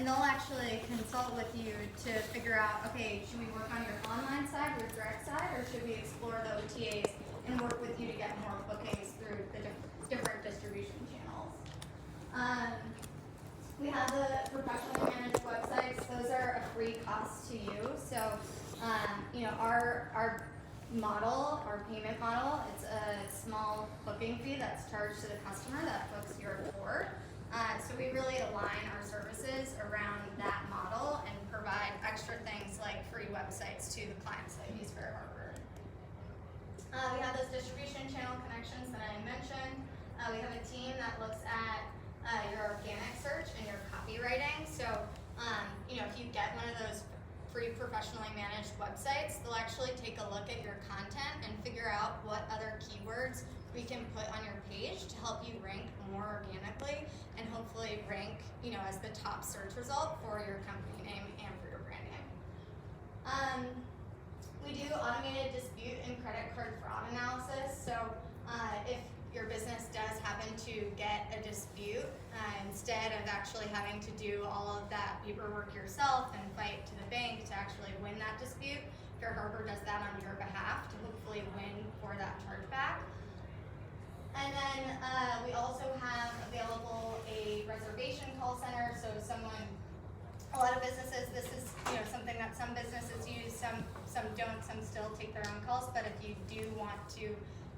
they'll actually consult with you to figure out, okay, should we work on your online side, your direct side, or should we explore the OTAs and work with you to get more bookings through the different distribution channels. We have the professionally managed websites. Those are a free cost to you. So, our model, our payment model, it's a small booking fee that's charged to the customer that books your tour. So we really align our services around that model and provide extra things like free websites to the clients that use Fair Harbor. We have those distribution channel connections that I mentioned. We have a team that looks at your organic search and your copywriting. So, if you get one of those free professionally managed websites, they'll actually take a look at your content and figure out what other keywords we can put on your page to help you rank more organically and hopefully rank, as the top search result for your company name and for your brand name. We do automated dispute and credit card fraud analysis. So if your business does happen to get a dispute, instead of actually having to do all of that paperwork yourself and fight to the bank to actually win that dispute, Fair Harbor does that on your behalf to hopefully win for that chargeback. And then we also have available a reservation call center. So a lot of businesses, this is something that some businesses use, some don't, some still take their own calls. But if you do want to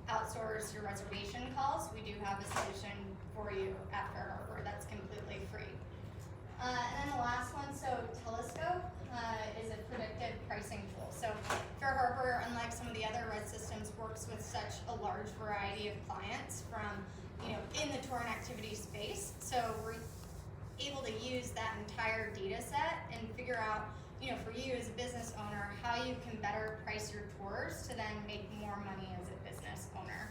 outsource your reservation calls, we do have a solution for you at Fair Harbor that's completely free. And then the last one, so Telescope is a predictive pricing tool. So Fair Harbor, unlike some of the other RED systems, works with such a large variety of clients from, in the tour and activity space. So we're able to use that entire data set and figure out, for you as a business owner, how you can better price your tours to then make more money as a business owner.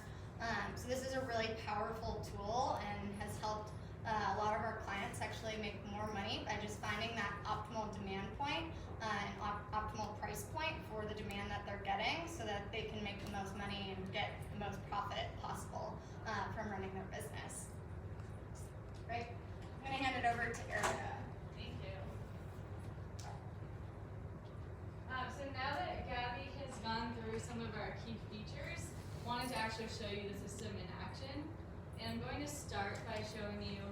So this is a really powerful tool and has helped a lot of our clients actually make more money by just finding that optimal demand point and optimal price point for the demand that they're getting so that they can make the most money and get the most profit possible from running their business. Right? I'm going to hand it over to Erica. Thank you. So now that Gabby has gone through some of our key features, I wanted to actually show you the system in action. And I'm going to start by showing you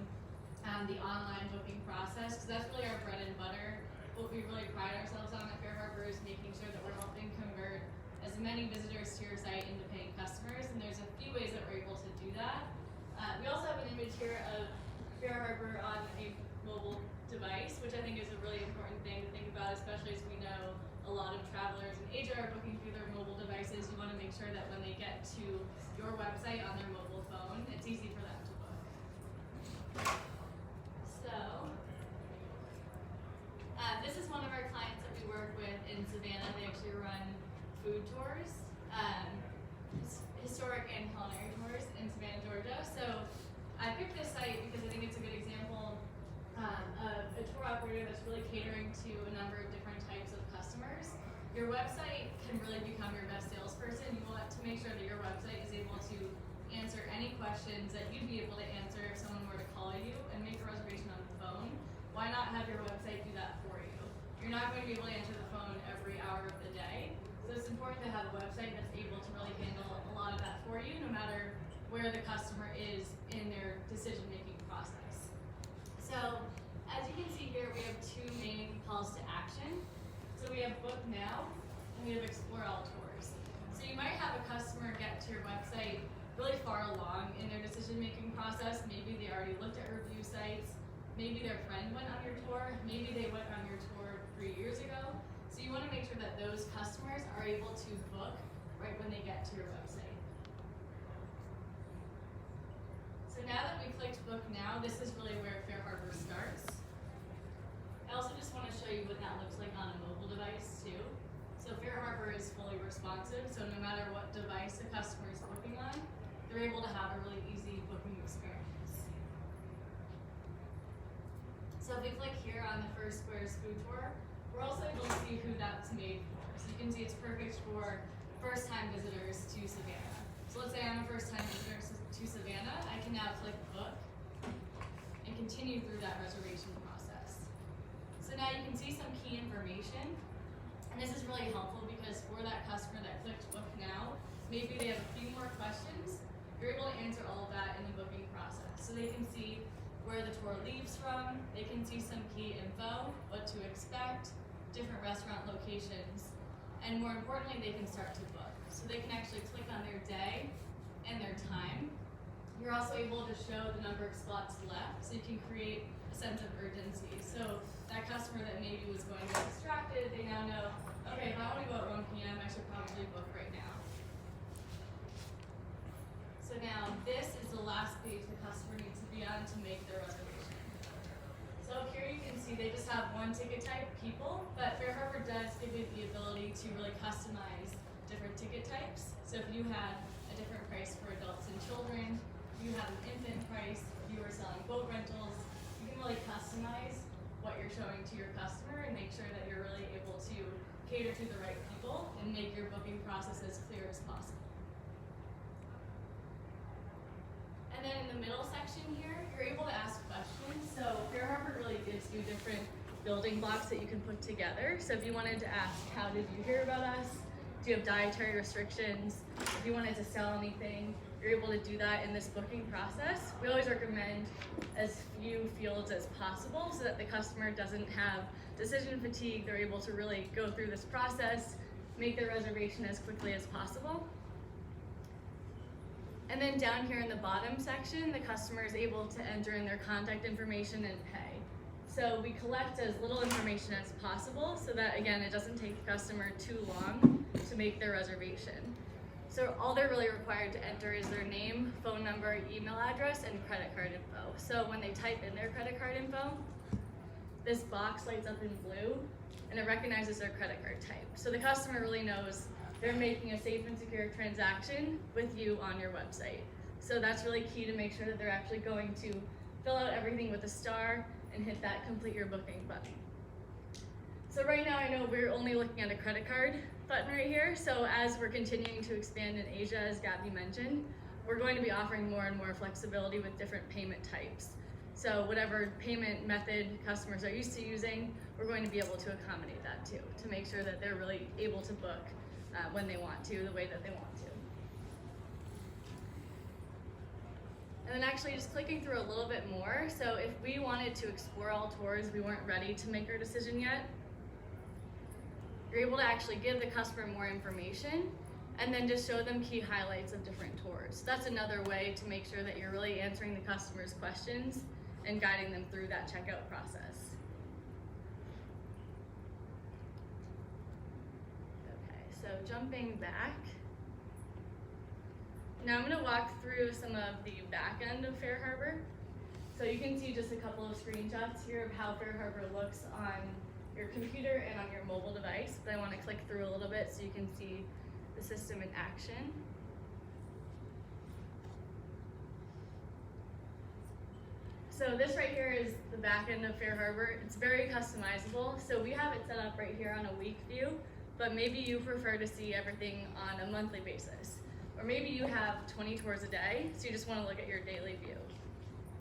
the online booking process, because that's really our bread and butter. What we really pride ourselves on at Fair Harbor is making sure that we're helping convert as many visitors to your site into paying customers, and there's a few ways that we're able to do that. We also have an image here of Fair Harbor on a mobile device, which I think is a really important thing to think about, especially as we know a lot of travelers and agents are booking through their mobile devices. You want to make sure that when they get to your website on their mobile phone, it's easy for them to book. So, this is one of our clients that we work with in Savannah. They actually run food tours, historic and culinary tours in Savannah, Georgia. So I picked this site because I think it's a good example of a tour operator that's really catering to a number of different types of customers. Your website can really become your best salesperson. You want to make sure that your website is able to answer any questions that you'd be able to answer if someone were to call you and make a reservation on the phone. Why not have your website do that for you? You're not going to be able to answer the phone every hour of the day. So it's important to have a website that's able to really handle a lot of that for you, no matter where the customer is in their decision-making process. So as you can see here, we have two main calls to action. So we have Book Now and we have Explore All Tours. So you might have a customer get to your website really far along in their decision-making process. Maybe they already looked at review sites. Maybe their friend went on your tour. Maybe they went on your tour 3 years ago. So you want to make sure that those customers are able to book right when they get to your website. So now that we clicked Book Now, this is really where Fair Harbor starts. I also just want to show you what that looks like on a mobile device too. So Fair Harbor is fully responsive, so no matter what device the customer is booking on, they're able to have a really easy booking experience. So if we click here on the First Squares food tour, we're also able to see who that's made for. So you can see it's perfect for first-time visitors to Savannah. So let's say I'm a first-time visitor to Savannah. I can now click Book and continue through that reservation process. So now you can see some key information, and this is really helpful because for that customer that clicked book now, maybe they have a few more questions, you're able to answer all of that in the booking process. So they can see where the tour leaves from, they can see some key info, what to expect, different restaurant locations, and more importantly, they can start to book. So they can actually click on their day and their time. You're also able to show the number of slots left, so you can create a sense of urgency. So that customer that maybe was going to get distracted, they now know, okay, if I want to go at 1 p.m., I should probably book right now. So now this is the last page the customer needs to be on to make their reservation. So up here you can see they just have one ticket type, people, but FareHarbor does give you the ability to really customize different ticket types. So if you had a different price for adults and children, you have an infant price, if you were selling boat rentals, you can really customize what you're showing to your customer and make sure that you're really able to cater to the right people and make your booking process as clear as possible. And then in the middle section here, you're able to ask questions. So FareHarbor really gives you different building blocks that you can put together. So if you wanted to ask, how did you hear about us? Do you have dietary restrictions? If you wanted to sell anything, you're able to do that in this booking process. We always recommend as few fields as possible so that the customer doesn't have decision fatigue. They're able to really go through this process, make their reservation as quickly as possible. And then down here in the bottom section, the customer is able to enter in their contact information and pay. So we collect as little information as possible so that, again, it doesn't take the customer too long to make their reservation. So all they're really required to enter is their name, phone number, email address, and credit card info. So when they type in their credit card info, this box lights up in blue and it recognizes their credit card type. So the customer really knows they're making a safe and secure transaction with you on your website. So that's really key to make sure that they're actually going to fill out everything with a star and hit that complete your booking button. So right now I know we're only looking at a credit card button right here. So as we're continuing to expand in Asia, as Gabby mentioned, we're going to be offering more and more flexibility with different payment types. So whatever payment method customers are used to using, we're going to be able to accommodate that too, to make sure that they're really able to book when they want to, the way that they want to. And then actually just clicking through a little bit more. So if we wanted to explore all tours, we weren't ready to make our decision yet, you're able to actually give the customer more information and then just show them key highlights of different tours. That's another way to make sure that you're really answering the customer's questions and guiding them through that checkout process. Okay, so jumping back. Now I'm gonna walk through some of the back end of FareHarbor. So you can see just a couple of screenshots here of how FareHarbor looks on your computer and on your mobile device, but I want to click through a little bit so you can see the system in action. So this right here is the back end of FareHarbor. It's very customizable. So we have it set up right here on a week view, but maybe you prefer to see everything on a monthly basis. Or maybe you have 20 tours a day, so you just want to look at your daily view.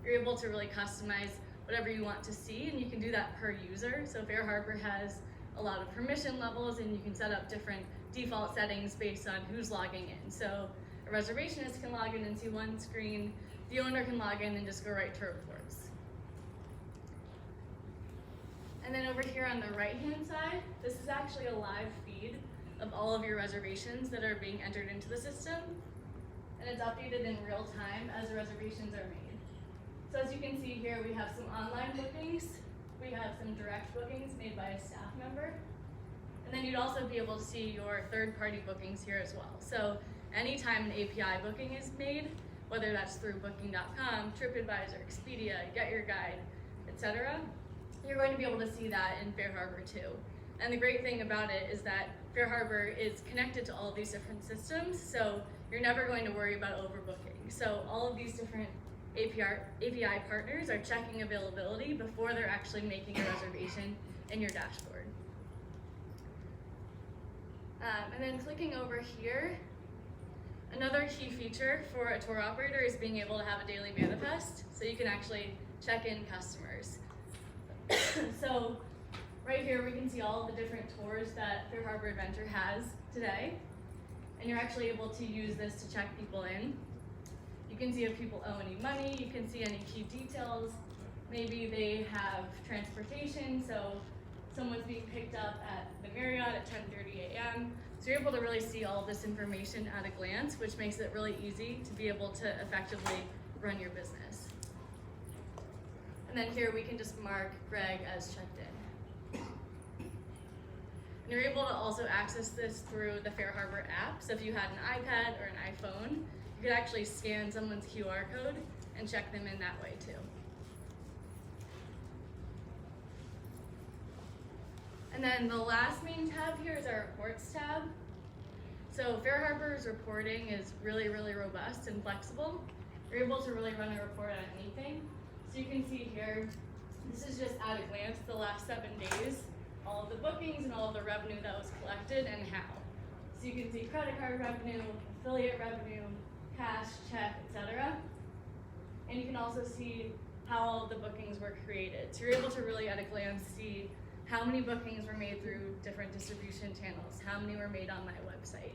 You're able to really customize whatever you want to see, and you can do that per user. So FareHarbor has a lot of permission levels, and you can set up different default settings based on who's logging in. So a reservationist can log in and see one screen, the owner can log in and just go right to reports. And then over here on the right-hand side, this is actually a live feed of all of your reservations that are being entered into the system, and it's updated in real time as the reservations are made. So as you can see here, we have some online bookings, we have some direct bookings made by a staff member, and then you'd also be able to see your third-party bookings here as well. So anytime an API booking is made, whether that's through Booking.com, TripAdvisor, Expedia, Get Your Guide, etc., you're going to be able to see that in FareHarbor too. And the great thing about it is that FareHarbor is connected to all of these different systems, so you're never going to worry about overbooking. So all of these different API partners are checking availability before they're actually making a reservation in your dashboard. And then clicking over here, another key feature for a tour operator is being able to have a daily manifest, so you can actually check in customers. So right here we can see all the different tours that Fair Harbor Adventure has today. And you're actually able to use this to check people in. You can see if people owe any money, you can see any key details. Maybe they have transportation, so someone's being picked up at the Marriott at 10:30 a.m. So you're able to really see all this information at a glance, which makes it really easy to be able to effectively run your business. And then here we can just mark Greg as checked in. And you're able to also access this through the Fair Harbor app. So if you had an iPad or an iPhone, you could actually scan someone's QR code and check them in that way too. And then the last main tab here is our reports tab. So Fair Harbor's reporting is really, really robust and flexible. You're able to really run a report on anything. So you can see here, this is just at a glance the last 7 days, all of the bookings and all of the revenue that was collected and how. So you can see credit card revenue, affiliate revenue, cash, check, etc. And you can also see how all of the bookings were created. So you're able to really at a glance see how many bookings were made through different distribution channels, how many were made on my website.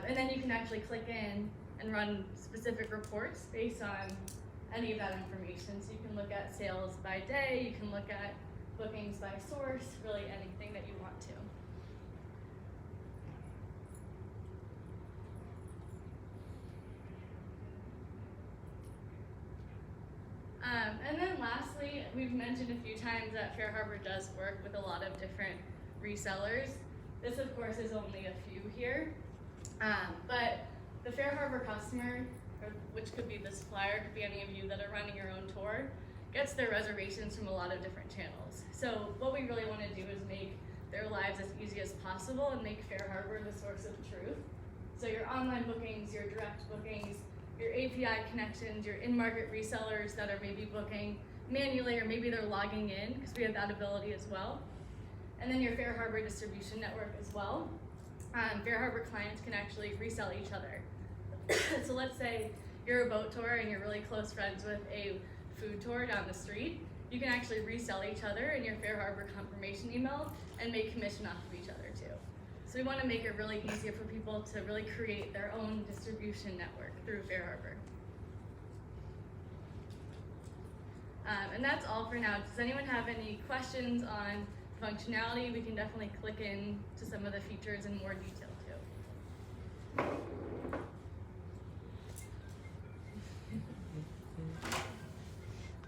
And then you can actually click in and run specific reports based on any of that information. So you can look at sales by day, you can look at bookings by source, really anything that you want to. And then lastly, we've mentioned a few times that Fair Harbor does work with a lot of different resellers. This of course is only a few here, but the Fair Harbor customer, which could be the supplier, could be any of you that are running your own tour, gets their reservations from a lot of different channels. So what we really want to do is make their lives as easy as possible and make Fair Harbor the source of truth. So your online bookings, your direct bookings, your API connections, your in-market resellers that are maybe booking manually or maybe they're logging in, because we have that ability as well. And then your Fair Harbor distribution network as well. Fair Harbor clients can actually resell each other. So let's say you're a boat tour and you're really close friends with a food tour down the street. You can actually resell each other in your Fair Harbor confirmation email and make commission off of each other too. So we want to make it really easy for people to really create their own distribution network through Fair Harbor. And that's all for now. Does anyone have any questions on functionality? We can definitely click in to some of the features in more detail.